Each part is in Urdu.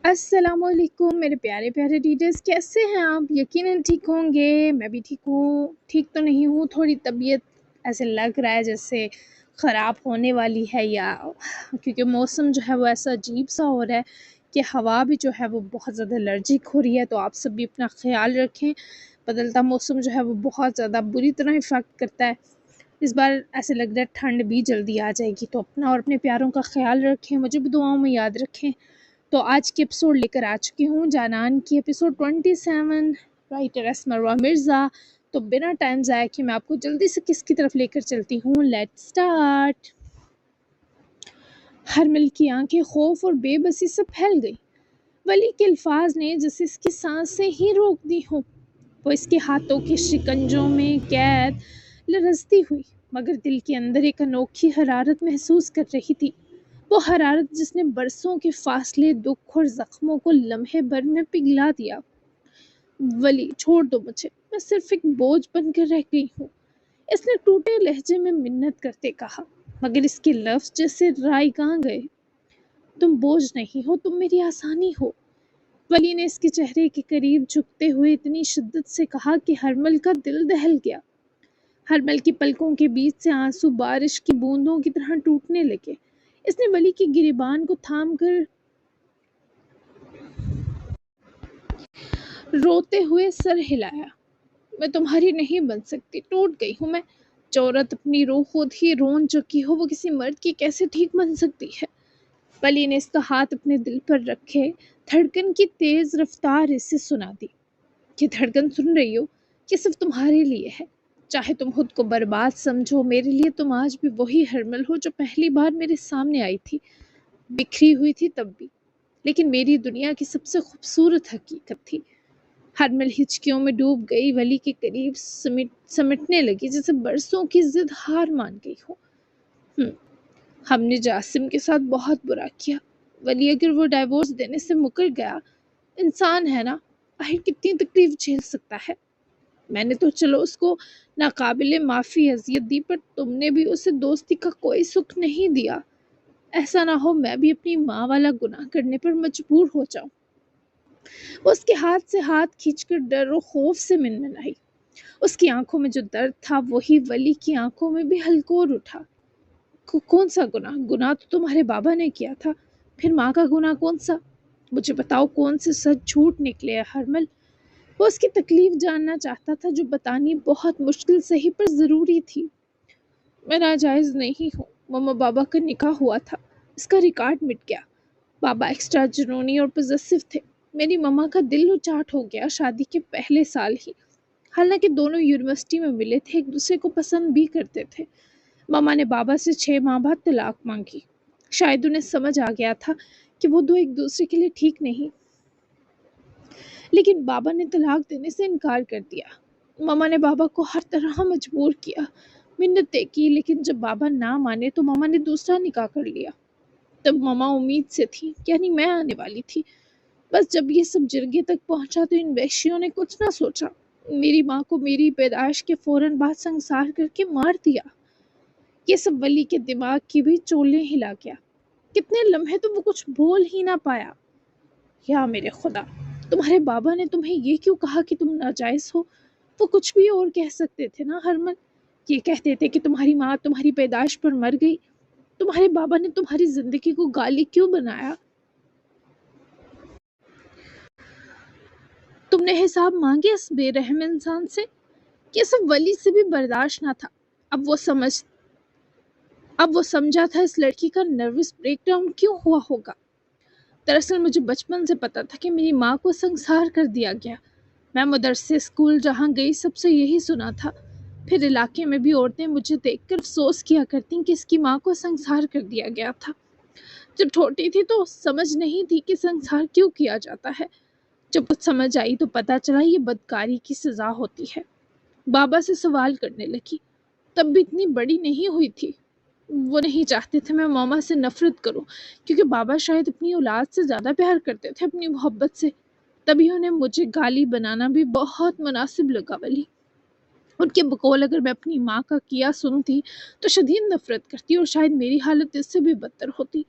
السلام علیکم میرے پیارے پیارے ریڈرز، کیسے ہیں آپ؟ یقیناً ٹھیک ہوں گے۔ میں بھی ٹھیک ہوں، ٹھیک تو نہیں ہوں، تھوڑی طبیعت ایسے لگ رہا ہے جیسے خراب ہونے والی ہے، یا کیونکہ موسم جو ہے وہ ایسا عجیب سا ہو رہا ہے کہ ہوا بھی جو ہے وہ بہت زیادہ الرجک ہو رہی ہے۔ تو آپ سب بھی اپنا خیال رکھیں، بدلتا موسم جو ہے وہ بہت زیادہ بری طرح افیکٹ کرتا ہے۔ اس بار ایسے لگ رہا ہے ٹھنڈ بھی جلدی آ جائے گی، تو اپنا اور اپنے پیاروں کا خیال رکھیں، مجھے بھی دعاؤں میں یاد رکھیں۔ تو آج کی ایپیسوڈ لے کر آ چکی ہوں، جانان کی ایپیسوڈ 27، رائٹر اسمروہ مرزا۔ تو بنا ٹائم ضائع کہ میں آپ کو جلدی سے کس کی طرف لے کر چلتی ہوں، لیٹ سٹارٹ۔ ہرمل کی آنکھیں خوف اور بے بسی سے پھیل گئی۔ ولی کے الفاظ نے جیسے اس کی سانسیں ہی روک دی ہوں۔ وہ اس کے ہاتھوں کے شکنجوں میں قید لرزتی ہوئی، مگر دل کے اندر ایک انوکھی حرارت محسوس کر رہی تھی۔ وہ حرارت جس نے برسوں کے فاصلے، دکھ اور زخموں کو لمحے بھر میں پگھلا دیا۔ ولی چھوڑ دو مجھے، میں صرف ایک بوجھ بن کر رہ گئی ہوں، اس نے ٹوٹے لہجے میں منت کرتے کہا، مگر اس کے لفظ جیسے رائیگاں گئے۔ تم بوجھ نہیں ہو، تم میری آسانی ہو۔ ولی نے اس کے چہرے کے قریب جھکتے ہوئے اتنی شدت سے کہا کہ ہرمل کا دل دہل گیا۔ ہرمل کی پلکوں کے بیچ سے آنسو بارش کی بوندوں کی طرح ٹوٹنے لگے۔ اس نے ولی کی گریبان کو تھام کر روتے ہوئے سر ہلایا۔ میں تمہاری نہیں بن سکتی، ٹوٹ گئی ہوں میں۔ جو عورت اپنی روح خود ہی رون چکی ہو، وہ کسی مرد کی کیسے ٹھیک بن سکتی ہے؟ ولی نے اس کا ہاتھ اپنے دل پر رکھے دھڑکن کی تیز رفتار اسے سنا دی کہ دھڑکن سن رہی ہو، یہ صرف تمہارے لیے ہے۔ چاہے تم خود کو برباد سمجھو، میرے لیے تم آج بھی وہی ہرمل ہو جو پہلی بار میرے سامنے آئی تھی، بکھری ہوئی تھی تب بھی، لیکن میری دنیا کی سب سے خوبصورت حقیقت تھی۔ ہرمل ہچکیوں میں ڈوب گئی، ولی کے قریب سمٹنے لگی جیسے برسوں کی ضد ہار مان گئی ہو۔ ہم نے جاسم کے ساتھ بہت برا کیا ولی، اگر وہ ڈائیورس دینے سے مکر گیا، انسان ہے نا، آخر کتنی تکلیف جھیل سکتا ہے۔ میں نے تو چلو اس کو ناقابل معافی اذیت دی، پر تم نے بھی اسے دوستی کا کوئی سکھ نہیں دیا۔ ایسا نہ ہو میں بھی اپنی ماں والا گناہ کرنے پر مجبور ہو جاؤں۔ وہ اس کے ہاتھ سے ہاتھ کھینچ کر ڈر و خوف سے منمنائی۔ اس کی آنکھوں میں جو درد تھا وہی ولی کی آنکھوں میں بھی ہلکور اٹھا۔ کون سا گناہ؟ گناہ تو تمہارے بابا نے کیا تھا، پھر ماں کا گناہ کون سا؟ مجھے بتاؤ کون سے سچ جھوٹ نکلے ہے ہرمل؟ وہ اس کی تکلیف جاننا چاہتا تھا جو بتانی بہت مشکل سہی پر ضروری تھی۔ میں ناجائز نہیں ہوں، ماما بابا کا نکاح ہوا تھا، اس کا ریکارڈ مٹ گیا۔ بابا ایکسٹرا جنونی اور پوزیسو تھے، میری ماما کا دل اچاٹ ہو گیا شادی کے پہلے سال ہی، حالانکہ دونوں یونیورسٹی میں ملے تھے، ایک دوسرے کو پسند بھی کرتے تھے۔ ماما نے بابا سے 6 ماہ بعد طلاق مانگی، شاید انہیں سمجھ آ گیا تھا کہ وہ دو ایک دوسرے کے لیے ٹھیک نہیں، لیکن بابا نے طلاق دینے سے انکار کر دیا۔ ماما نے بابا کو ہر طرح مجبور کیا، منتیں کی، لیکن جب بابا نہ مانے تو ماما نے دوسرا نکاح کر لیا۔ تب ماما امید سے تھی، یعنی میں آنے والی تھی، بس جب یہ سب جرگے تک پہنچا تو ان وحشیوں نے کچھ نہ سوچا، میری ماں کو میری پیدائش کے فوراً بعد سنسار کر کے مار دیا۔ یہ سب ولی کے دماغ کی بھی چولیں ہلا گیا۔ کتنے لمحے تو وہ کچھ بول ہی نہ پایا۔ یا میرے خدا، تمہارے بابا نے تمہیں یہ کیوں کہا کہ تم ناجائز ہو؟ وہ کچھ بھی اور کہہ سکتے تھے نا ہرمن، یہ کہتے تھے کہ تمہاری ماں تمہاری پیدائش پر مر گئی۔ تمہارے بابا نے تمہاری زندگی کو گالی کیوں بنایا؟ تم نے حساب مانگے اس بے رحم انسان سے؟ یہ سب ولی سے بھی برداشت نہ تھا۔ اب وہ سمجھا تھا اس لڑکی کا نروس بریک ڈاؤن کیوں ہوا ہوگا۔ دراصل مجھے بچپن سے پتا تھا کہ میری ماں کو سنسار کر دیا گیا۔ میں مدرسے اسکول جہاں گئی سب سے یہی سنا تھا، پھر علاقے میں بھی عورتیں مجھے دیکھ کر افسوس کیا کرتی کہ اس کی ماں کو سنسار کر دیا گیا تھا۔ جب چھوٹی تھی تو سمجھ نہیں تھی کہ سنسار کیوں کیا جاتا ہے، جب کچھ سمجھ آئی تو پتہ چلا یہ بدکاری کی سزا ہوتی ہے۔ بابا سے سوال کرنے لگی، تب بھی اتنی بڑی نہیں ہوئی تھی۔ وہ نہیں چاہتے تھے میں ماما سے نفرت کروں، کیونکہ بابا شاید اپنی اولاد سے زیادہ پیار کرتے تھے اپنی محبت سے، تبھی انہیں مجھے گالی بنانا بھی بہت مناسب لگا ولی۔ ان کے بقول اگر میں اپنی ماں کا کیا سنتی تو شدید نفرت کرتی، اور شاید میری حالت اس سے بھی بدتر ہوتی۔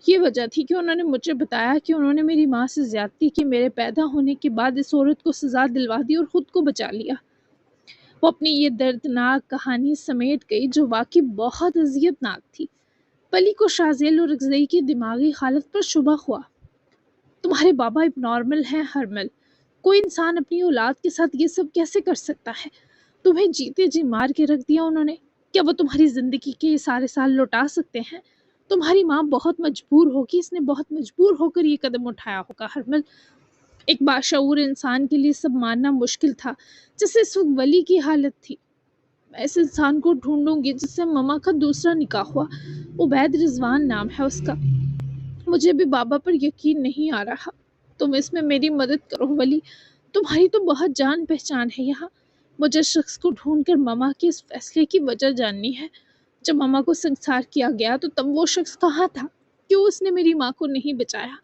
یہ وجہ تھی کہ انہوں نے مجھے بتایا کہ انہوں نے میری ماں سے زیادتی کی، میرے پیدا ہونے کے بعد اس عورت کو سزا دلوا دی اور خود کو بچا لیا۔ وہ اپنی یہ دردناک کہانی سمیٹ گئی جو واقعی بہت اذیت ناک تھی۔ پلی کو شازیل اور رگزئی کی دماغی حالت پر شبہ ہوا۔ تمہارے بابا اب نارمل ہیں ہرمل، کوئی انسان اپنی اولاد کے ساتھ یہ سب کیسے کر سکتا ہے؟ تمہیں جیتے جی مار کے رکھ دیا انہوں نے، کیا وہ تمہاری زندگی کے یہ سارے سال لوٹا سکتے ہیں؟ تمہاری ماں بہت مجبور ہوگی، اس نے بہت مجبور ہو کر یہ قدم اٹھایا ہوگا ہرمل۔ ایک باشعور انسان کے لیے سب ماننا مشکل تھا جیسے اس وقت ولی کی حالت تھی۔ میں اس انسان کو ڈھونڈوں گی جس سے ماما کا دوسرا نکاح ہوا، عبید رضوان نام ہے اس کا۔ مجھے بھی بابا پر یقین نہیں آ رہا، تم اس میں میری مدد کرو ولی، تمہاری تو بہت جان پہچان ہے یہاں۔ مجھے شخص کو ڈھونڈ کر ماما کے اس فیصلے کی وجہ جاننی ہے۔ جب ماما کو سنسار کیا گیا تو تب وہ شخص کہاں تھا؟ کیوں اس نے میری ماں کو نہیں بچایا؟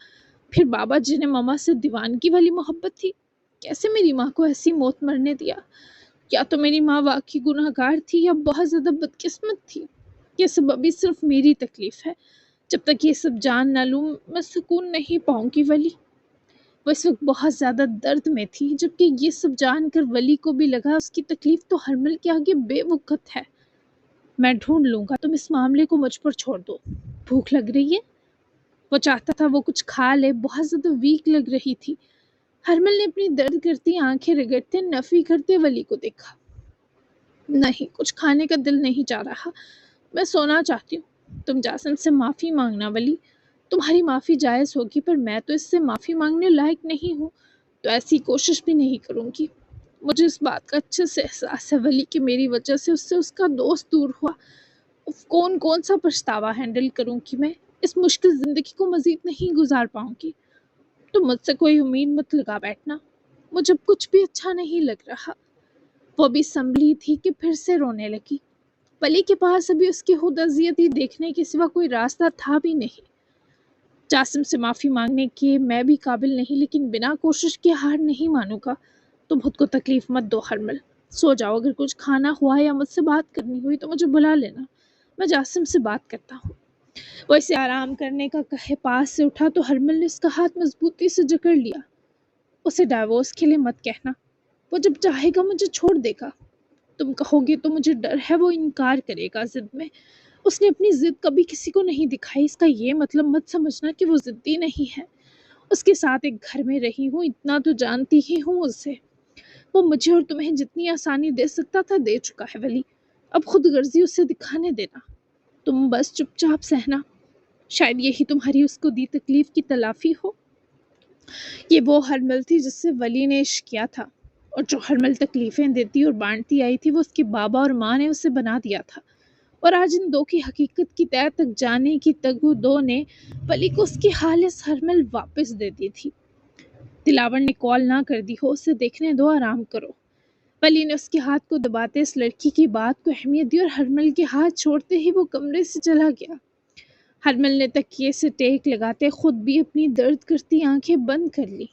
پھر بابا جنہیں ماما سے دیوانگی والی محبت تھی، کیسے میری ماں کو ایسی موت مرنے دیا؟ کیا تو میری ماں واقعی گناہ گار تھی یا بہت زیادہ بدقسمت تھی؟ یہ سب ابھی صرف میری تکلیف ہے، جب تک یہ سب جان نہ لوں میں سکون نہیں پاؤں گی ولی۔ وہ اس وقت بہت زیادہ درد میں تھی، جبکہ یہ سب جان کر ولی کو بھی لگا اس کی تکلیف تو ہرمل کے آگے بے وقت ہے۔ میں ڈھونڈ لوں گا، تم اس معاملے کو مجھ پر چھوڑ دو۔ بھوک لگ رہی ہے؟ وہ چاہتا تھا وہ کچھ کھا لے، بہت زیادہ ویک لگ رہی تھی۔ ہرمل نے اپنی درد کرتی آنکھیں رگڑتے نفی کرتے ولی کو دیکھا۔ نہیں، کچھ کھانے کا دل نہیں چاہ رہا، میں سونا چاہتی ہوں۔ تم جاسم سے معافی مانگنا ولی، تمہاری معافی جائز ہوگی پر میں تو اس سے معافی مانگنے لائق نہیں ہوں، تو ایسی کوشش بھی نہیں کروں گی۔ مجھے اس بات کا اچھے سے احساس ہے ولی کہ میری وجہ سے اس کا دوست دور ہوا۔ کون سا پچھتاوا ہینڈل کروں کہ میں اس مشکل زندگی کو مزید نہیں گزار پاؤں گی۔ تو مجھ سے کوئی امید مت لگا بیٹھنا، مجھے کچھ بھی اچھا نہیں لگ رہا۔ وہ بھی سنبھلی تھی کہ پھر سے رونے لگی۔ ولی کے پاس ابھی اس کی خود اذیتی دیکھنے کے سوا کوئی راستہ تھا بھی نہیں۔ جاسم سے معافی مانگنے کے میں بھی قابل نہیں، لیکن بنا کوشش کے ہار نہیں مانوں گا۔ تم خود کو تکلیف مت دو ہرمل، سو جاؤ، اگر کچھ کھانا ہوا یا مجھ سے بات کرنی ہوئی تو مجھے بلا لینا، میں جاسم سے بات کرتا ہوں۔ وہ اسے آرام کرنے کا کہے پاس سے اٹھا تو ہرمل نے اس کا ہاتھ مضبوطی سے جکڑ لیا۔ اسے ڈائیورس کے لیے مت کہنا، وہ جب چاہے گا مجھے چھوڑ دے گا، تم کہو گے تو مجھے ڈر ہے وہ انکار کرے گا ضد میں۔ اس نے اپنی ضد کبھی کسی کو نہیں دکھائی، اس کا یہ مطلب مت سمجھنا کہ وہ ضدی نہیں ہے۔ اس کے ساتھ ایک گھر میں رہی ہوں، اتنا تو جانتی ہی ہوں اسے۔ وہ مجھے اور تمہیں جتنی آسانی دے سکتا تھا دے چکا ہے ولی، اب خود غرضی اسے دکھانے دینا، تم بس چپ چاپ سہنا، شاید یہی تمہاری اس کو دی تکلیف کی تلافی ہو۔ یہ وہ ہرمل تھی جس سے ولی نے عشق کیا تھا، اور جو ہرمل تکلیفیں دیتی اور بانٹتی آئی تھی وہ اس کے بابا اور ماں نے اسے بنا دیا تھا، اور آج ان دو کی حقیقت کی تہہ تک جانے کی تگ دو نے ولی کو اس کی خالص ہرمل واپس دے دی تھی۔ دلاور نے کال نہ کر دی ہو، اسے دیکھنے دو، آرام کرو۔ ولی نے اس کے ہاتھ کو دباتے اس لڑکی کی بات کو اہمیت دی اور ہرمل کے ہاتھ چھوڑتے ہی وہ کمرے سے چلا گیا۔ ہرمل نے تکیے سے ٹیک لگاتے خود بھی اپنی درد کرتی آنکھیں بند کر لی۔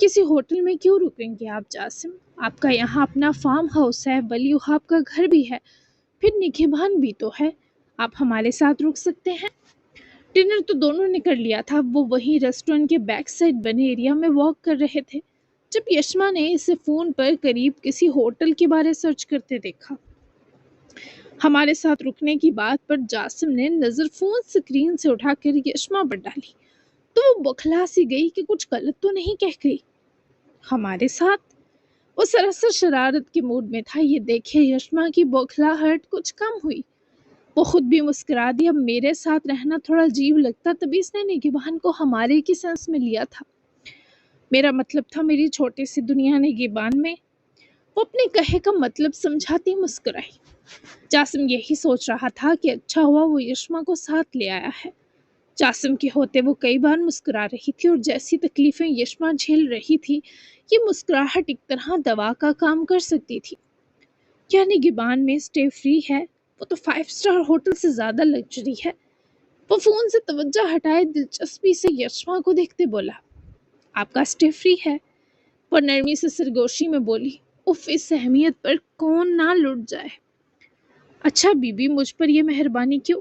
کسی ہوٹل میں کیوں رکیں گے آپ جاسم؟ آپ کا یہاں اپنا فارم ہاؤس ہے، ولی آپ کا گھر بھی ہے، پھر نگہبان بھی تو ہے، آپ ہمارے ساتھ رک سکتے ہیں۔ ڈنر تو دونوں نے کر لیا تھا، وہ وہیں ریسٹورنٹ کے بیک سائڈ بنے ایریا میں واک کر رہے تھے جب یشما نے اسے فون پر قریب کسی ہوٹل کے بارے سرچ کرتے دیکھا۔ ہمارے ساتھ رکنے کی بات پر جاسم نے نظر فون سکرین سے اٹھا کر یشما پر ڈالی تو وہ بوکھلا سی گئی کہ کچھ غلط تو نہیں کہہ گئی۔ ہمارے ساتھ؟ وہ سراسر شرارت کے موڈ میں تھا، یہ دیکھے یشما کی بوکھلاہٹ کچھ کم ہوئی۔ وہ خود بھی مسکرا دی، اب میرے ساتھ رہنا تھوڑا عجیب لگتا، تبھی اس نے نگہبان کو ہمارے کی سینس میں لیا تھا۔ میرا مطلب تھا میری چھوٹی سی دنیا نگہبان میں۔ وہ اپنے کہے کا مطلب سمجھاتی مسکرائی۔ جاسم یہی سوچ رہا تھا کہ اچھا ہوا وہ یشما کو ساتھ لے آیا ہے۔ جاسم کے ہوتے وہ کئی بار مسکرا رہی تھی، اور جیسی تکلیفیں یشما جھیل رہی تھی یہ مسکراہٹ ایک طرح دوا کا کام کر سکتی تھی۔ کیا نگہبان میں اسٹے فری ہے؟ وہ تو 5 اسٹار ہوٹل سے زیادہ لگژری ہے۔ وہ فون سے توجہ ہٹائے دلچسپی سے یشما کو دیکھتے بولا، آپ کا اسٹے فری ہے؟ وہ نرمی سے سرگوشی میں بولی، اف، اس اہمیت پر کون نہ لٹ جائے۔ اچھا بی بی، مجھ پر یہ مہربانی کیوں؟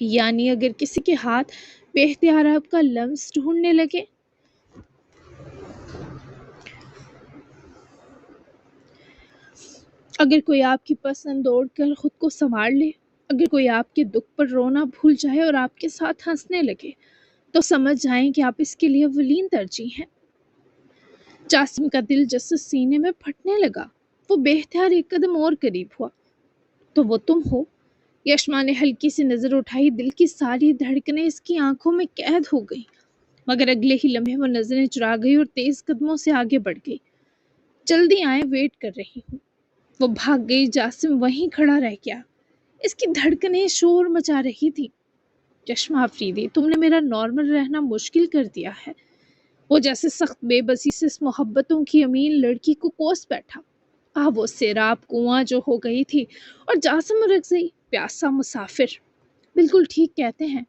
یعنی اگر کسی کے ہاتھ بے اختیار آپ کا لمس ڈھونڈنے لگے، اگر کوئی آپ کی پسند دوڑ کر خود کو سنوار لے، اگر کوئی آپ کے دکھ پر رونا بھول جائے اور آپ کے ساتھ ہنسنے لگے، تو سمجھ جائیں کہ آپ اس کے لیے اولین ترجیح ہیں۔ جاسم کا دل جیسے سینے میں پھٹنے لگا۔ وہ بے اختیار ایک قدم اور قریب ہوا۔ تو وہ تم ہو؟ یشما نے ہلکی سی نظر اٹھائی۔ دل کی ساری دھڑکنیں اس کی آنکھوں میں قید ہو گئی، مگر اگلے ہی لمحے وہ نظریں چرا گئی اور تیز قدموں سے آگے بڑھ گئی۔ جلدی آئیں، ویٹ کر رہی ہوں۔ وہ بھاگ گئی۔ جاسم وہیں کھڑا رہ گیا۔ اس کی دھڑکنیں شور مچا رہی تھی۔ یشما آفریدی، تم نے میرا نارمل رہنا مشکل کر دیا ہے۔ وہ جیسے سخت بے بسی سے اس محبتوں کی امین لڑکی کو کوس بیٹھا۔ وہ سیراب کنواں جو ہو گئی تھی، اور جاسم رک گئی، پیاسا مسافر۔ بالکل ٹھیک کہتے ہیں،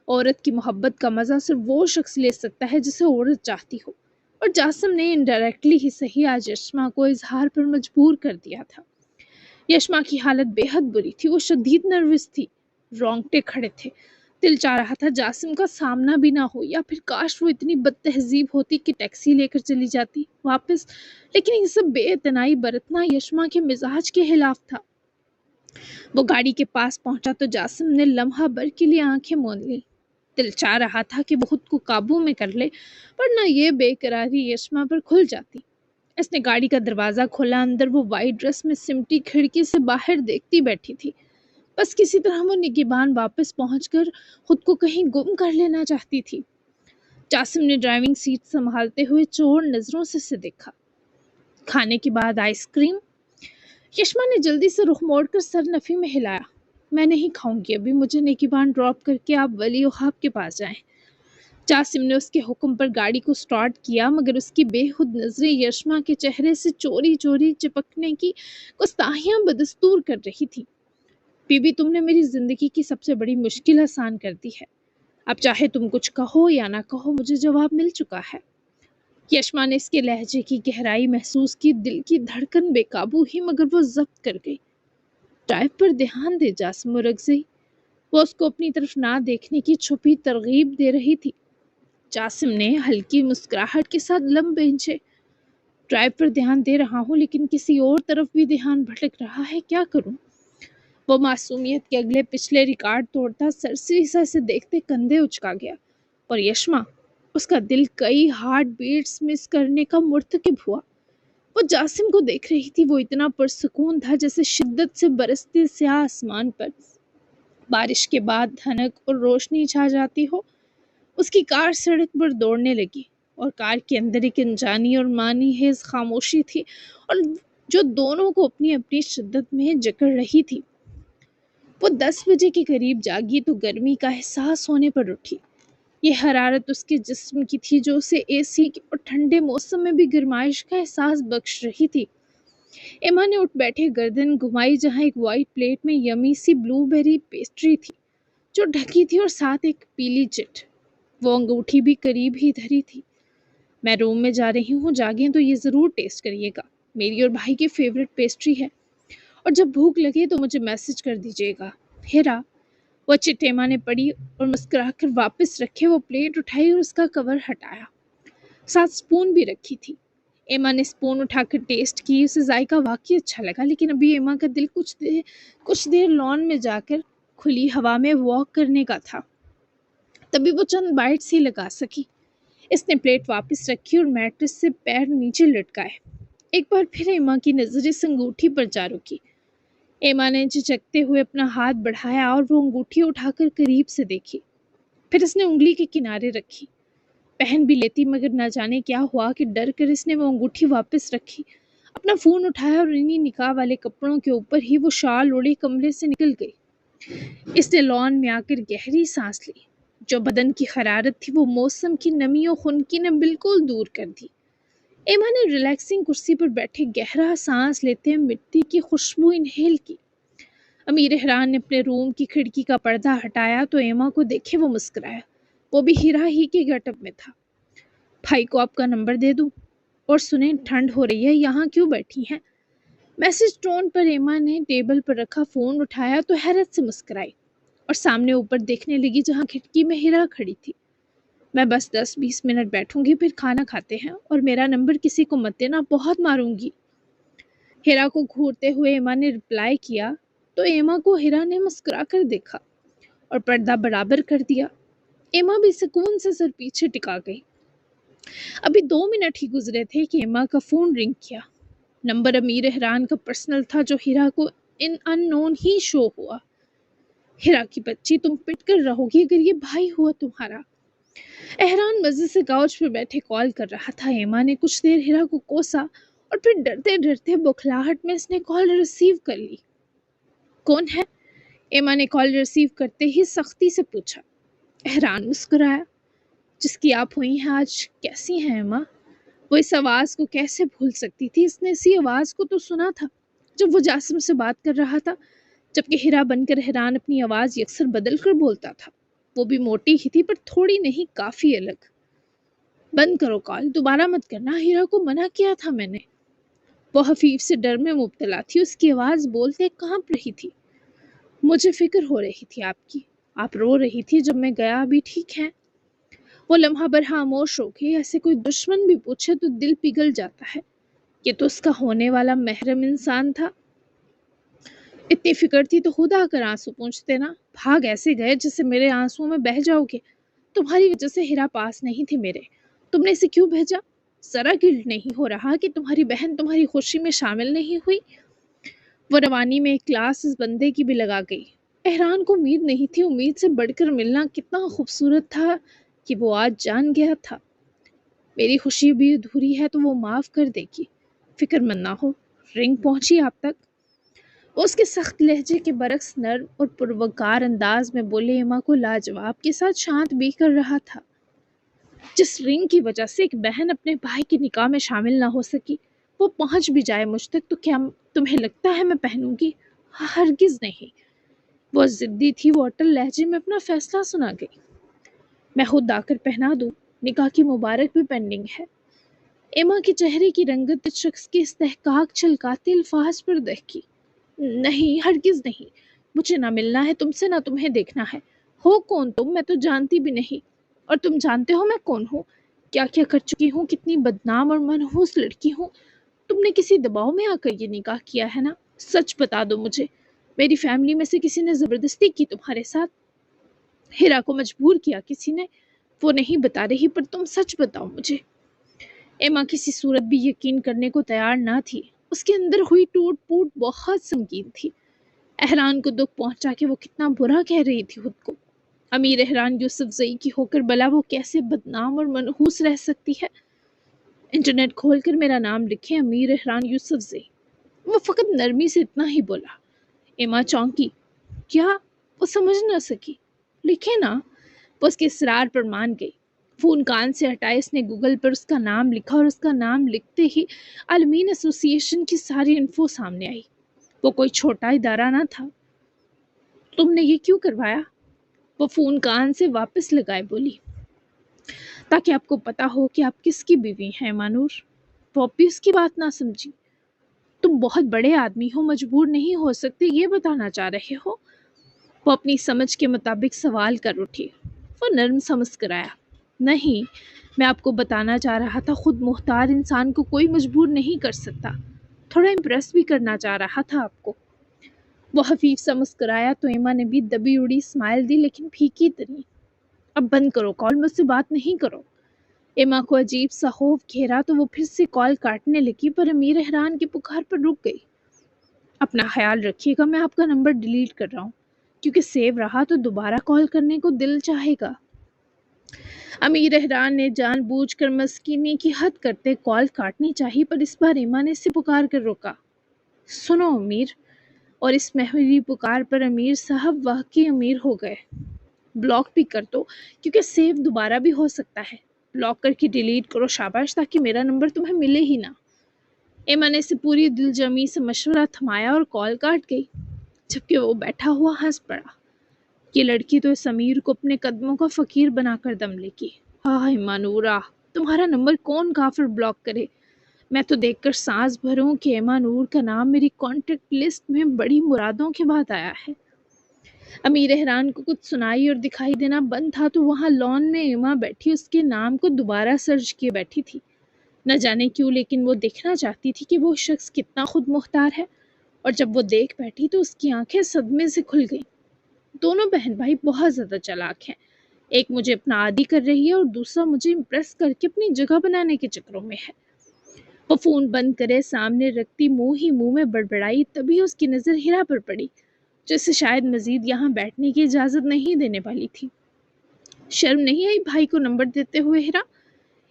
عورت کی محبت کا مزہ صرف وہ شخص لے سکتا ہے جسے عورت چاہتی ہو، اور جاسم نے انڈائریکٹلی ہی صحیح آج یشما کو اظہار پر مجبور کر دیا تھا۔ یشما کی حالت بے حد بری تھی۔ وہ شدید نروس تھی، رونگٹے کھڑے تھے۔ دل چاہ رہا تھا جاسم کا سامنا بھی نہ ہو، یا پھر کاش وہ اتنی بد تہذیب ہوتی کہ ٹیکسی لے کر چلی جاتی واپس، لیکن یہ سب بے اعتنائی برتنا یشما کے مزاج کے خلاف تھا۔ وہ گاڑی کے پاس پہنچا تو جاسم نے لمحہ بھر کے لیے آنکھیں موند لی۔ دل چاہ رہا تھا کہ وہ خود کو قابو میں کر لے، ورنہ یہ بے قراری یشما پر کھل جاتی۔ اس نے گاڑی کا دروازہ کھولا۔ اندر وہ وائٹ ڈریس میں سمٹی کھڑکی سے باہر دیکھتی بیٹھی تھی۔ بس کسی طرح وہ نگہبان واپس پہنچ کر خود کو کہیں گم کر لینا چاہتی تھی۔ جاسم نے ڈرائیونگ سیٹ سنبھالتے ہوئے چور نظروں سے اسے دیکھا۔ کھانے کے بعد آئس کریم؟ یشما نے جلدی سے رخ موڑ کر سر نفی میں ہلایا۔ میں نہیں کھاؤں گی ابھی، مجھے نگہبان ڈراپ کر کے آپ ولی وہاب کے پاس جائیں۔ جاسم نے اس کے حکم پر گاڑی کو سٹارٹ کیا، مگر اس کی بے خود نظریں یشما کے چہرے سے چوری چوری چپکنے کی گستاخیاں بدستور کر رہی تھی۔ بی بی، تم نے میری زندگی کی سب سے بڑی مشکل آسان کر دی ہے۔ اب چاہے تم کچھ کہو یا نہ کہو، مجھے جواب مل چکا ہے۔ یشما نے اس کے لہجے کی گہرائی محسوس کی۔ دل کی دھڑکن بے قابو ہی، مگر وہ ضبط کر گئی۔ ڈرائیو پر دھیان دے جاسم، مرغزئی۔ وہ اس کو اپنی طرف نہ دیکھنے کی چھپی ترغیب دے رہی تھی۔ جاسم نے ہلکی مسکراہٹ کے ساتھ لب بھینچے۔ ڈرائیو پر دھیان دے رہا ہوں، لیکن کسی اور طرف بھی دھیان بھٹک رہا ہے، کیا کروں؟ وہ معصومیت کے اگلے پچھلے ریکارڈ توڑتا سرسری سا اسے دیکھتے کندھے اچکا گیا، اور یشما، اس کا دل کئی ہارٹ بیٹس مس کرنے کا مرتکب ہوا۔ وہ جاسم کو دیکھ رہی تھی۔ وہ اتنا پرسکون تھا جیسے شدت سے برستے سیاہ آسمان پر بارش کے بعد دھنک اور روشنی چھا جاتی ہو۔ اس کی کار سڑک پر دوڑنے لگی، اور کار کے اندر ایک انجانی اور معنی خیز خاموشی تھی، اور جو دونوں کو اپنی اپنی شدت میں جکڑ رہی تھی۔ وہ 10 بجے کے قریب جاگی تو گرمی کا احساس ہونے پر اٹھی۔ یہ حرارت اس کے جسم کی تھی جو اسے اے سی اور ٹھنڈے موسم میں بھی گرمائش کا احساس بخش رہی تھی۔ ایما نے اٹھ بیٹھے گردن گھمائی، جہاں ایک وائٹ پلیٹ میں یمی سی بلو بیری پیسٹری تھی جو ڈھکی تھی، اور ساتھ ایک پیلی چٹ۔ وہ انگوٹھی بھی قریب ہی دھری تھی۔ میں روم میں جا رہی ہوں، جاگیں تو یہ ضرور ٹیسٹ کریے گا، میری اور بھائی کی فیوریٹ پیسٹری ہے، اور جب بھوک لگے تو مجھے میسج کر دیجیے گا، ہیرا۔ وہ چٹ ایما نے پڑھی اور مسکرا کر واپس رکھے وہ پلیٹ اٹھائی اور اس کا کور ہٹایا۔ ساتھ سپون بھی رکھی تھی۔ ایما نے سپون اٹھا کر ٹیسٹ کی۔ اسے ذائقہ واقعی اچھا لگا، لیکن ابھی ایما کا دل کچھ دیر لان میں جا کر کھلی ہوا میں واک کرنے کا تھا، تبھی وہ چند بائٹس ہی لگا سکی۔ اس نے پلیٹ واپس رکھی اور میٹرس سے پیر نیچے لٹکائے۔ ایک بار پھر ایما کی نظر اس انگوٹھی پر جا رکی۔ ایما نے جھجکتے ہوئے اپنا ہاتھ بڑھایا اور وہ انگوٹھی اٹھا کر قریب سے دیکھی۔ پھر اس نے انگلی کے کنارے رکھی۔ پہن بھی لیتی، مگر نہ جانے کیا ہوا کہ ڈر کر اس نے وہ انگوٹھی واپس رکھی، اپنا فون اٹھایا اور انہی نکاح والے کپڑوں کے اوپر ہی وہ شال اوڑے کمرے سے نکل گئی۔ اس نے لان میں آ کر گہری سانس لی۔ جو بدن کی حرارت تھی وہ موسم کی نمی و خنکی نے بالکل دور کر دی۔ ایما نے ریلیکسنگ کرسی پر بیٹھے گہرا سانس لیتے مٹی کی خوشبو انہیل کی۔ امیر احران نے اپنے روم کی کھڑکی کا پردہ ہٹایا تو ایما کو دیکھے وہ مسکرایا۔ وہ بھی ہیرا ہی کے گیٹ اپ میں تھا۔ بھائی کو آپ کا نمبر دے دوں؟ اور سنیں، ٹھنڈ ہو رہی ہے، یہاں کیوں بیٹھی ہیں؟ میسج ٹون پر ایما نے ٹیبل پر رکھا فون اٹھایا تو حیرت سے مسکرائی۔ اور سامنے اوپر دیکھنے لگی جہاں کھڑکی میں ہیرا کھڑی تھی۔ میں بس 10-20 منٹ بیٹھوں گی، پھر کھانا کھاتے ہیں، اور میرا نمبر کسی کو مت دینا، بہت ماروں گی۔ ہیرا کو گھورتے ہوئے ایما نے رپلائی کیا تو ایما کو ہیرا نے مسکرا کر دیکھا اور پردہ برابر کر دیا۔ ایما بھی سکون سے سر پیچھے ٹکا گئی۔ ابھی 2 منٹ ہی گزرے تھے کہ ایما کا فون رنگ کیا۔ نمبر امیر احران کا پرسنل تھا جو ہیرا کو ان نون ہی شو ہوا۔ ہیرا کی بچی، تم پٹ کر رہو گی اگر یہ بھائی ہوا تمہارا۔ احران مزے سے کاؤچ پہ بیٹھے کال کر رہا تھا۔ ایما نے کچھ دیر ہیرا کو کوسا اور پھر ڈرتے ڈرتے بکھلاہٹ میں اس نے کال ریسیو کر لی۔ کون ہے؟ ایما نے کال ریسیو کرتے ہی سختی سے پوچھا۔ احران مسکرایا۔ جس کی آپ ہوئی ہیں آج کیسی ہیں ایما؟ وہ اس آواز کو کیسے بھول سکتی تھی؟ اس نے اسی آواز کو تو سنا تھا جب وہ جاسم سے بات کر رہا تھا، جبکہ ہیرا بن کر احران اپنی آواز یکسر بدل کر بولتا تھا۔ وہ بھی موٹی ہی تھی پر تھوڑی نہیں، کافی الگ۔ بند کرو کال، دوبارہ مت کرنا، ہیرا کو منع کیا تھا میں نے۔ وہ حفیف سے ڈر میں مبتلا تھی، اس کی آواز بولتے کانپ رہی تھی۔ مجھے فکر ہو رہی تھی آپ کی، آپ رو رہی تھی جب میں گیا، ابھی ٹھیک ہیں؟ وہ لمحہ بھر خاموش ہو گئی۔ ایسے کوئی دشمن بھی پوچھے تو دل پگھل جاتا ہے۔ یہ تو اس کا ہونے والا محرم انسان تھا۔ اتنی فکر تھی تو خود آ کر آنسو پوچھتے نا، بھاگ ایسے گئے جیسے میرے آنسوؤں میں بہہ جاؤ گے۔ تمہاری وجہ سے ہیرا پاس نہیں تھی میرے، تم نے اسے کیوں بھیجا؟ ذرا گلٹ نہیں ہو رہا کہ تمہاری بہن تمہاری خوشی میں شامل نہیں ہوئی؟ وہ روانی میں ایک کلاس اس بندے کی بھی لگا گئی۔ احران کو امید نہیں تھی، امید سے بڑھ کر ملنا کتنا خوبصورت تھا کہ وہ آج جان گیا تھا۔ میری خوشی بھی ادھوری ہے تو وہ معاف کر دے گی، فکر مند نہ ہو۔ رنگ پہنچی آپ تک؟ وہ اس کے سخت لہجے کے برعکس نرم اور پروکار انداز میں بولے، ایما کو لاجواب کے ساتھ شانت بھی کر رہا تھا۔ جس رنگ کی وجہ سے ایک بہن اپنے بھائی کے نکاح میں شامل نہ ہو سکی، وہ پہنچ بھی جائے مجھ تک تو کیا تمہیں لگتا ہے میں پہنوں گی؟ ہرگز نہیں۔ وہ ضدی تھی، وہ اٹل لہجے میں اپنا فیصلہ سنا گئی۔ میں خود آ کر پہنا دوں، نکاح کی مبارک بھی پینڈنگ ہے۔ ایما کے چہرے کی رنگت اس شخص کے استحقاق چھلکاتے الفاظ پر دہکی۔ نہیں، ہرگز نہیں، مجھے نہ ملنا ہے تم سے، نہ تمہیں دیکھنا ہے۔ ہو کون تم؟ میں تو جانتی بھی نہیں، اور تم جانتے ہو میں کون ہوں، کیا کیا کر چکی ہوں، کتنی بدنام اور منحوس لڑکی ہوں۔ تم نے کسی دباؤ میں آ کر یہ نکاح کیا ہے نا؟ سچ بتا دو مجھے، میری فیملی میں سے کسی نے زبردستی کی تمہارے ساتھ؟ ہیرا کو مجبور کیا کسی نے؟ وہ نہیں بتا رہی، پر تم سچ بتاؤ مجھے۔ ایما کسی صورت بھی یقین کرنے کو تیار نہ تھی۔ اس کے اندر ہوئی ٹوٹ پوٹ بہت سنگین تھی۔ احران کو دکھ پہنچا کہ وہ کتنا برا کہہ رہی تھی خود کو۔ امیر احران یوسف زئی کی ہو کر بلا وہ کیسے بدنام اور منحوس رہ سکتی ہے؟ انٹرنیٹ کھول کر میرا نام لکھیں، امیر احران یوسف زئی۔ وہ فقط نرمی سے اتنا ہی بولا۔ ایما چونکی۔ کیا؟ وہ سمجھ نہ سکی۔ لکھے نا۔ وہ اس کے اصرار پر مان گئی۔ فون کان سے ہٹائے اس نے گوگل پر اس کا نام لکھا، اور اس کا نام لکھتے ہی عالمین ایسوسی ایشن کی ساری انفو سامنے آئی۔ وہ کوئی چھوٹا ادارہ نہ تھا۔ تم نے یہ کیوں کروایا؟ وہ فون کان سے واپس لگائے بولی۔ تاکہ آپ کو پتا ہو کہ آپ کس کی بیوی ہیں مانور۔ وہ بھی اس کی بات نہ سمجھی۔ تم بہت بڑے آدمی ہو، مجبور نہیں ہو سکتے، یہ بتانا چاہ رہے ہو؟ وہ اپنی سمجھ کے مطابق سوال کر اٹھی۔ وہ نرم سا مسکرایا۔ نہیں، میں آپ کو بتانا چاہ رہا تھا، خود مختار انسان کو کوئی مجبور نہیں کر سکتا۔ تھوڑا امپریس بھی کرنا چاہ رہا تھا آپ کو۔ وہ حفیف سا مسکرایا تو ایما نے بھی دبی اڑی اسمائل دی، لیکن پھیکی تری۔ اب بند کرو کال، مجھ سے بات نہیں کرو۔ ایما کو عجیب سا خوف گھیرا تو وہ پھر سے کال کاٹنے لگی، پر امیر احران کی پکار پر رک گئی۔ اپنا خیال رکھیے گا، میں آپ کا نمبر ڈیلیٹ کر رہا ہوں، کیونکہ سیو رہا تو دوبارہ کال کرنے کو دل چاہے گا۔ امیر احران نے جان بوجھ کر مسکینی کی حد کرتے کال کاٹنی چاہی، پر اس بار ایما نے اسے پکار کر روکا۔ سنو امیر، اور اس محوری پکار پر امیر صاحب واقعی امیر ہو گئے۔ بلاک بھی کر دو، کیونکہ سیو دوبارہ بھی ہو سکتا ہے۔ بلاک کر کے ڈیلیٹ کرو شاباش، تاکہ میرا نمبر تمہیں ملے ہی نہ۔ ایما نے اسے پوری دل جمی سے مشورہ تھمایا اور کال کاٹ گئی، جبکہ وہ بیٹھا ہوا ہنس پڑا۔ یہ لڑکی تو اس امیر کو اپنے قدموں کا فقیر بنا کر دم لے گی۔ ایما نورا، تمہارا نمبر کون کافر بلاک کرے؟ میں تو دیکھ کر سانس بھروں کہ ایما نور کا نام میری کانٹیکٹ لسٹ میں بڑی مرادوں کے بعد آیا ہے۔ امیر احران کو کچھ سنائی اور دکھائی دینا بند تھا تو وہاں لان میں ایما بیٹھی اس کے نام کو دوبارہ سرچ کیے بیٹھی تھی۔ نہ جانے کیوں لیکن وہ دیکھنا چاہتی تھی کہ وہ شخص کتنا خود مختار ہے، اور جب وہ دیکھ بیٹھی تو اس کی آنکھیں صدمے سے کھل گئیں۔ دونوں بہن بھائی بہت زیادہ چالاک ہیں، ایک مجھے اپنا عادی کر رہی ہے اور دوسرا مجھے امپریس کر کے اپنی جگہ بنانے کے چکروں میں ہے۔ وہ فون بند کرے سامنے رکھتی منہ ہی منہ میں بڑبڑائی، تبھی اس کی نظر ہیرا پر پڑی جو اسے شاید مزید یہاں بیٹھنے کی اجازت نہیں دینے والی تھی۔ شرم نہیں آئی بھائی کو نمبر دیتے ہوئے ہیرا؟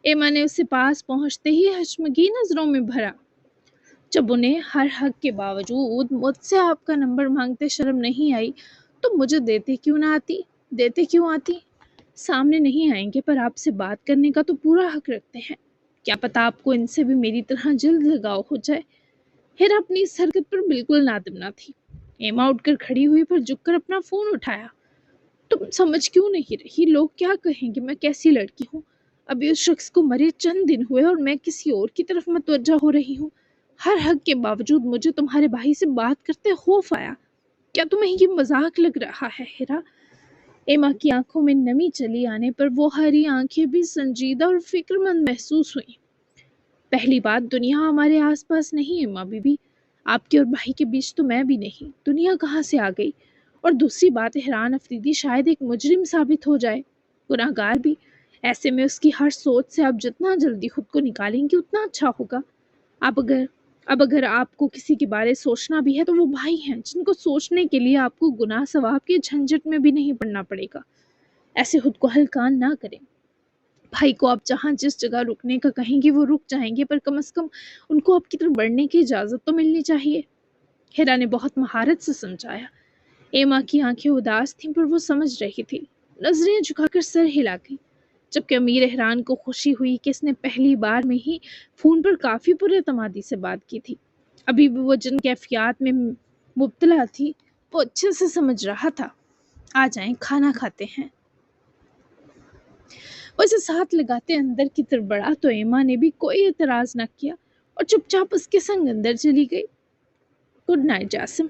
ایما نے اسے پاس پہنچتے ہی ہچمگی نظروں میں بھرا۔ جب انہیں ہر حق کے باوجود مجھ سے آپ کا نمبر مانگتے شرم نہیں آئی تو مجھے دیتے کیوں آتی؟ سامنے نہیں آئیں گے پر آپ سے بات کرنے کا تو پورا حق رکھتے ہیں، کیا پتا آپ کو ان سے بھی میری طرح جلد لگاؤ ہو جائے۔ ہیرا اپنی اس حرکت پر بالکل نادم نہ تھی۔ ایما اٹھ کر کھڑی ہوئی پر جھک کر اپنا فون اٹھایا۔ تم سمجھ کیوں نہیں رہی؟ لوگ کیا کہیں گے؟ میں کیسی لڑکی ہوں؟ ابھی اس شخص کو مرے چند دن ہوئے اور میں کسی اور کی طرف متوجہ ہو رہی ہوں۔ ہر حق کے باوجود مجھے تمہارے بھائی سے بات کرتے خوف آیا۔ کیا تمہیں یہ مذاق لگ رہا ہے ہیرا؟ ایما کی آنکھوں میں نمی چلی آنے پر وہ ہری آنکھیں بھی سنجیدہ اور فکر مند محسوس ہوئیں۔ پہلی بات، دنیا ہمارے آس پاس نہیں ایما بی بی، آپ کے اور بھائی کے بیچ تو میں بھی نہیں، دنیا کہاں سے آ گئی؟ اور دوسری بات، احران افریدی شاید ایک مجرم ثابت ہو جائے، گناہ گار بھی۔ ایسے میں اس کی ہر سوچ سے آپ جتنا جلدی خود کو نکالیں گی اتنا اچھا ہوگا۔ اب اگر آپ کو کسی کے بارے سوچنا بھی ہے تو وہ بھائی ہیں جن کو سوچنے کے لیے آپ کو گناہ ثواب کے جھنجٹ میں بھی نہیں پڑنا پڑے گا۔ ایسے خود کو ہلکان نہ کریں۔ بھائی کو آپ جہاں جس جگہ رکنے کا کہیں گے وہ رک جائیں گے، پر کم از کم ان کو آپ کی طرف بڑھنے کی اجازت تو ملنی چاہیے۔ ہیرا نے بہت مہارت سے سمجھایا۔ ایما کی آنکھیں اداس تھیں پر وہ سمجھ رہی تھی، نظریں جھکا کر سر ہلا گئی، جبکہ امیر احران کو خوشی ہوئی کہ اس نے پہلی بار میں ہی فون پر کافی پر اعتمادی سے بات کی تھی۔ ابھی بھی وہ جن کیفیات میں مبتلا تھی وہ اچھے سے سمجھ رہا تھا۔ آ جائیں کھانا کھاتے ہیں۔ وہ اسے ساتھ لگاتے اندر کی طرف بڑھا تو ایما نے بھی کوئی اعتراض نہ کیا اور چپ چاپ اس کے سنگ اندر چلی گئی۔ Good night Jasim.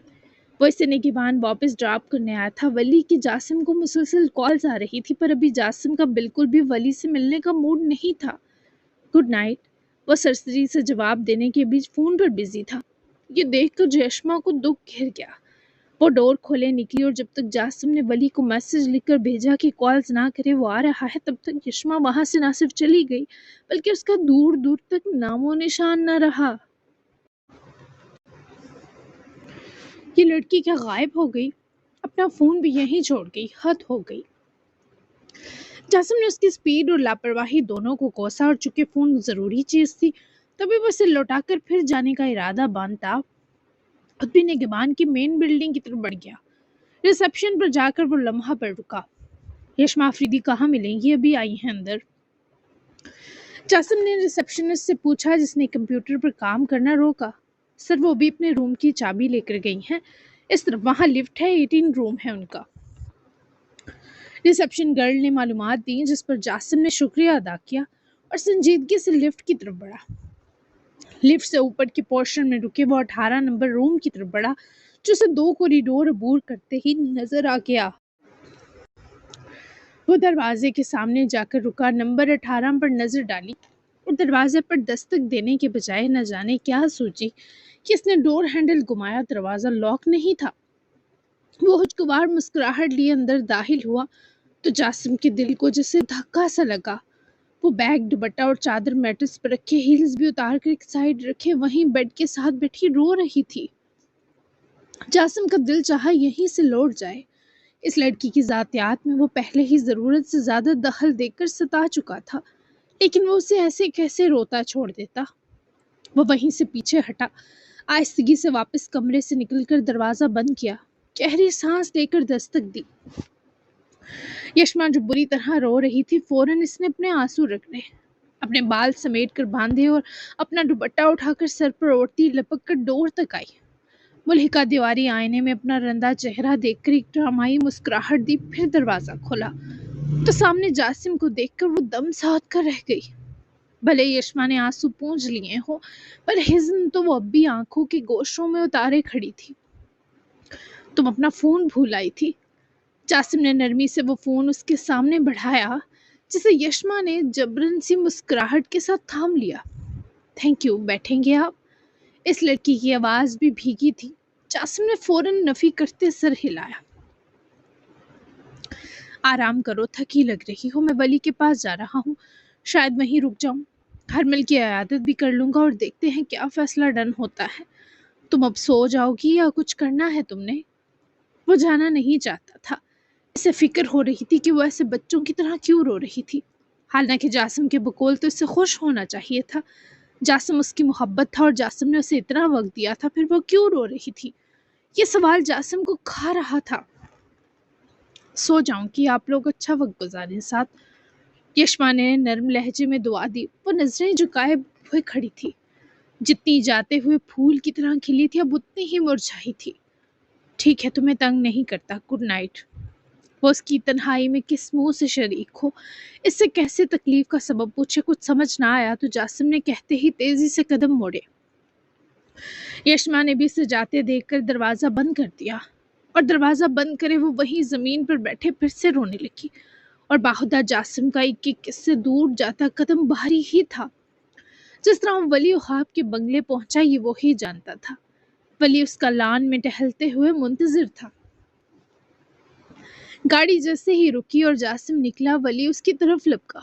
وہ اسے نگہبان واپس ڈراپ کرنے آیا تھا۔ ولی کی جاسم کو مسلسل کالز آ رہی تھی پر ابھی جاسم کا بالکل بھی ولی سے ملنے کا موڈ نہیں تھا۔ گڈ نائٹ، وہ سرسری سے جواب دینے کے بیچ فون پر بزی تھا۔ یہ دیکھ کر جیشما کو دکھ گھر گیا۔ وہ ڈور کھولے نکلی اور جب تک جاسم نے ولی کو میسج لکھ کر بھیجا کہ کالز نہ کرے وہ آ رہا ہے، تب تک یشما وہاں سے نہ صرف چلی گئی بلکہ اس کا دور دور تک نام و نشان نہ رہا۔ یہ لڑکی کیا غائب ہو گئی؟ اپنا فون بھی یہیں چھوڑ گئی، حد ہو گئی۔ جاسم نے اس کی سپیڈ اور لاپرواہی دونوں کو کوسا اور چونکہ فون ضروری چیز تھی تبھی وہ اسے لوٹا کر پھر جانے کا ارادہ باندھتا خود بھی نگہبان کی مین بلڈنگ کی طرف بڑھ گیا۔ ریسپشن پر جا کر وہ لمحہ پر رکا۔ یشما افریدی کہاں ملیں گی؟ ابھی آئی ہیں اندر؟ جاسم نے ریسپشنسٹ سے پوچھا جس نے کمپیوٹر پر کام کرنا روکا۔ سر وہ بھی اپنے روم کی چابی لے کر گئی ہیں، اس طرف وہاں لفٹ ہے، 18 روم ہے ان کا۔ ریسپشن گرل نے معلومات دیں جس پر جاسم نے شکریہ ادا کیا اور سنجیدگی سے لفٹ کی طرف بڑھا۔ لفٹ سے اوپر کے پورشن میں رکے وہ 18 نمبر روم کی طرف بڑھا جو اسے 2 کوریڈور عبور کرتے ہی نظر آ گیا۔ وہ دروازے کے سامنے جا کر رکا، نمبر 18 پر نظر ڈالی اور دروازے پر دستک دینے کے بجائے نہ جانے کیا سوچی کہ اس نے ڈور ہینڈل گھمایا، دروازہ لاک نہیں تھا۔ وہ خوشگوار مسکراہٹ لیے اندر داخل ہوا تو جاسم کے دل کو جیسے دھکا سا لگا۔ وہ بیگ، دوپٹہ اور چادر میٹرس پر رکھے، ہیلز بھی اتار کر ایک سائیڈ رکھے وہیں بیڈ کے ساتھ بیٹھی رو رہی تھی۔ جاسم کا دل چاہا یہیں سے لوٹ جائے۔ اس لڑکی کی ذاتیات میں وہ پہلے ہی ضرورت سے زیادہ دخل دے کر ستا چکا تھا، لیکن وہ اسے ایسے کیسے روتا چھوڑ دیتا؟ وہ وہیں سے پیچھے ہٹا، آہستگی سے واپس کمرے سے نکل کر دروازہ بند کیا، گہری سانس لے کر دستک دی۔ یشما جو بری طرح رو رہی تھی فوراً اس نے اپنے آنسو رگڑے، اپنے بال سمیٹ کر باندھے اور اپنا دوپٹہ اٹھا کر سر پر اوڑھتی لپک کر ڈور تک آئی۔ ملحقہ دیواری آئینے میں اپنا رندہ چہرہ دیکھ کر ایک ڈرامائی مسکراہٹ دی، پھر دروازہ کھولا تو سامنے جاسم کو دیکھ کر وہ دم ساتھ کر رہ گئی۔ بھلے یشما نے آنسو پونچھ لیے ہوں پر حزن تو وہ اب بھی آنکھوں کے گوشوں میں اتارے کھڑی تھی۔ تم اپنا فون بھول آئی تھی؟ جاسم نے نرمی سے وہ فون اس کے سامنے بڑھایا جسے یشما نے جبرن سی مسکراہٹ کے ساتھ تھام لیا۔ تھینک یو، بیٹھیں گے آپ؟ اس لڑکی کی آواز بھی بھیگی تھی۔ جاسم نے فوراً نفی کرتے سر ہلایا۔ آرام کرو، تھکی لگ رہی ہو، میں ولی کے پاس جا رہا ہوں، شاید وہیں رک جاؤں، ہرمل کی عیادت بھی کر لوں گا اور دیکھتے ہیں کیا فیصلہ ڈن ہوتا ہے۔ تم اب سو جاؤ گی یا کچھ کرنا ہے تم نے؟ وہ جانا نہیں چاہتا تھا۔ اسے فکر ہو رہی تھی کہ وہ ایسے بچوں کی طرح کیوں رو رہی تھی، حالانکہ جاسم کے بقول تو اس سے خوش ہونا چاہیے تھا۔ جاسم اس کی محبت تھا اور جاسم نے اسے اتنا وقت دیا تھا، پھر وہ کیوں رو رہی تھی؟ یہ سوال جاسم کو کھا رہا تھا۔ سو جاؤں کہ آپ لوگ اچھا وقت گزاریں ساتھ، یشما نے نرم لہجے میں دعا دی۔ وہ نظریں جھکائے ہوئے کھڑی تھی، جتنی جاتے ہوئے پھول کی طرح کھلی تھی اب اتنی ہی مرجھائی تھی۔ ٹھیک ہے، تمہیں تنگ نہیں کرتا، گڈ نائٹ۔ وہ اس کی تنہائی میں کس منہ سے شریک ہو، اس سے کیسے تکلیف کا سبب پوچھے، کچھ سمجھ نہ آیا تو جاسم نے کہتے ہی تیزی سے قدم موڑے۔ یشما نے بھی اسے جاتے دیکھ کر دروازہ بند کر دیا، اور دروازہ بند کرے وہ وہیں زمین پر بیٹھے پھر سے رونے لگی، اور باہدہ جاسم کا ایک ایک اس سے دور جاتا قدم بھاری ہی تھا۔ جس طرح وہ ولی خواب کے بنگلے پہنچا یہ وہی جانتا تھا۔ ولی اس کا لان میں ٹہلتے ہوئے منتظر تھا۔ گاڑی جیسے ہی رکی اور جاسم نکلا، ولی اس کی طرف لپکا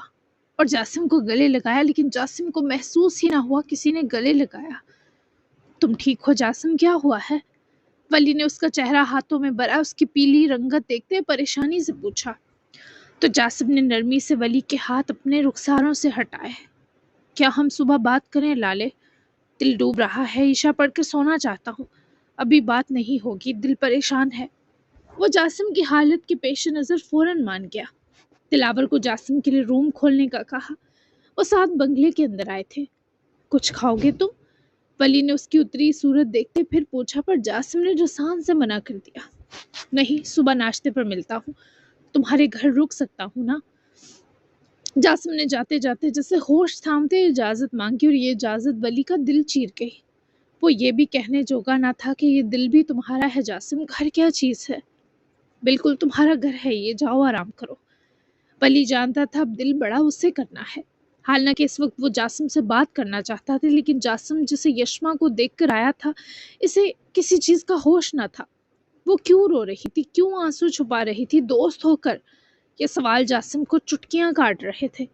اور جاسم کو گلے لگایا، لیکن جاسم کو محسوس ہی نہ ہوا کسی نے گلے لگایا۔ تم ٹھیک ہو جاسم، کیا ہوا ہے؟ ولی نے اس کا چہرہ ہاتھوں میں بھرا، اس کی پیلی رنگت دیکھتے پریشانی سے پوچھا، تو جاسم نے نرمی سے ولی کے ہاتھ اپنے رخساروں سے ہٹائے۔ کیا ہم صبح بات کریں لالے؟ دل ڈوب رہا ہے، عشاء پڑھ کر سونا چاہتا ہوں، ابھی بات نہیں ہوگی، دل پریشان ہے۔ وہ جاسم کی حالت کے پیش نظر فوراً مان گیا۔ دلاور کو جاسم کے لیے روم کھولنے کا کہا۔ وہ ساتھ بنگلے کے اندر آئے تھے۔ کچھ کھاؤ گے تم؟ ولی نے اس کی اتری صورت دیکھتے پھر پوچھا، پر جاسم نے رسان سے منع کر دیا۔ نہیں، صبح ناشتے پر ملتا ہوں، تمہارے گھر رک سکتا ہوں نا؟ جاسم نے جاتے جاتے جیسے ہوش تھامتے اجازت مانگی، اور یہ اجازت ولی کا دل چیر گئی۔ وہ یہ بھی کہنے جوگا نہ تھا کہ یہ دل بھی تمہارا ہے جاسم، گھر کیا چیز ہے؟ بالکل تمہارا گھر ہے یہ، جاؤ آرام کرو۔ ولی جانتا تھا اب دل بڑا اس سے کرنا ہے، حالانکہ اس وقت وہ جاسم سے بات کرنا چاہتا تھا، لیکن جاسم جسے یشما کو دیکھ کر آیا تھا اسے کسی چیز کا ہوش نہ تھا۔ وہ کیوں رو رہی تھی، کیوں آنسو چھپا رہی تھی دوست ہو کر؟ یہ سوال جاسم کو چٹکیاں کاٹ رہے تھے۔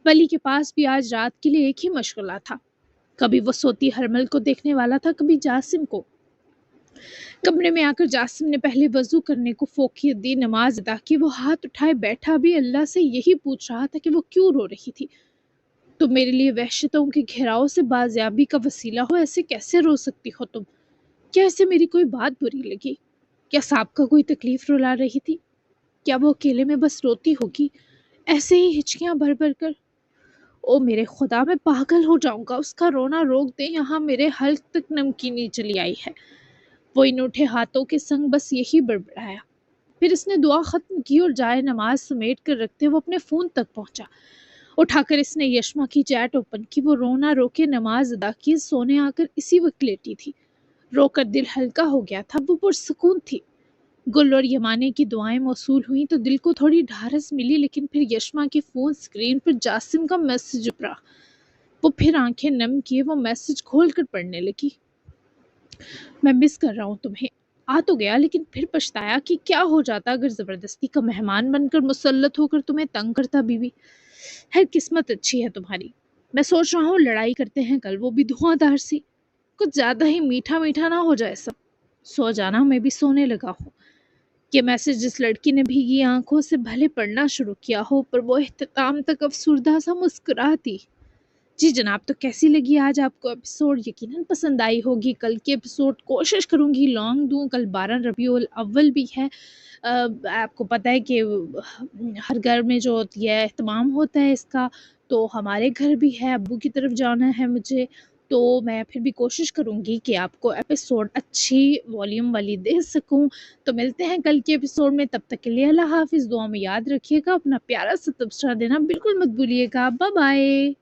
ولی کے پاس بھی آج رات کے لیے ایک ہی مشغلہ تھا، کبھی وہ سوتی ہرمل کو دیکھنے والا تھا، کبھی جاسم کو۔ کمرے میں آ کر جاسم نے پہلے وضو کرنے کو فوقیت دی، نماز ادا کی۔ وہ ہاتھ اٹھائے بیٹھا بھی اللہ سے یہی پوچھ رہا تھا کہ وہ کیوں رو رہی تھی۔ تم میرے لیے وحشتوں کے گھیراؤ سے بازیابی کا وسیلہ ہو، ایسے کیسے رو سکتی ہو تم؟ کیا اسے میری کوئی بات بری لگی؟ کیا صاحب کا کوئی تکلیف رلا رہی تھی؟ کیا وہ اکیلے میں بس روتی ہوگی ایسے ہی ہچکیاں بھر بھر کر؟ او میرے خدا، میں پاگل ہو جاؤں گا، اس کا رونا روک دے، یہاں میرے حلق تک نمکینی چلی آئی ہے۔ وہ ان اٹھے ہاتھوں کے سنگ بس یہی بڑبڑایا۔ پھر اس نے دعا ختم کی اور جائے نماز سمیٹ کر رکھتے وہ اپنے فون تک پہنچا۔ اٹھا کر اس نے یشما کی چیٹ اوپن کی۔ وہ رونا رو کے نماز ادا کی، سونے آ کر اسی وقت لیٹی تھی۔ رو کر دل ہلکا ہو گیا تھا، وہ پرسکون تھی۔ گل اور یمانے کی دعائیں موصول ہوئیں تو دل کو تھوڑی ڈھارس ملی، لیکن پھر یشما کی فون سکرین پر جاسم کا میسج ابھرا۔ وہ پھر آنکھیں نم کیے وہ میسج کھول کر پڑھنے لگی۔ میں مس کر رہا ہوں تمہیں، آ تو گیا لیکن پھر پچھتایا کہ کیا ہو جاتا اگر زبردستی کا مہمان بن کر مسلط ہو کر تمہیں تنگ کرتا بیوی۔ ہے قسمت اچھی ہے تمہاری۔ میں سوچ رہا ہوں لڑائی کرتے ہیں کل، وہ بھی دھواں دھار سی، کچھ زیادہ ہی میٹھا میٹھا نہ ہو جائے سب۔ سو جانا، میں بھی سونے لگا ہوں۔ یہ میسج جس لڑکی نے بھیگی آنکھوں سے بھلے پڑھنا شروع کیا ہو، پر وہ اختتام تک افسردہ سا مسکراتی۔ جی جناب، تو کیسی لگی آج آپ کو ایپیسوڈ؟ یقیناً پسند آئی ہوگی۔ کل کی ایپیسوڈ کوشش کروں گی لانگ دوں، کل 12 ربیع الاول بھی ہے۔ آپ کو پتہ ہے کہ ہر گھر میں جو ہوتی ہے اہتمام ہوتا ہے اس کا، تو ہمارے گھر بھی ہے، ابو کی طرف جانا ہے مجھے، تو میں پھر بھی کوشش کروں گی کہ آپ کو ایپیسوڈ اچھی والیوم والی دے سکوں۔ تو ملتے ہیں کل کے ایپیسوڈ میں، تب تک کے لیے اللہ حافظ۔ دعا میں یاد رکھیے گا، اپنا پیارا سا تبصرہ دینا بالکل مت بھولیے گا۔ Bye bye.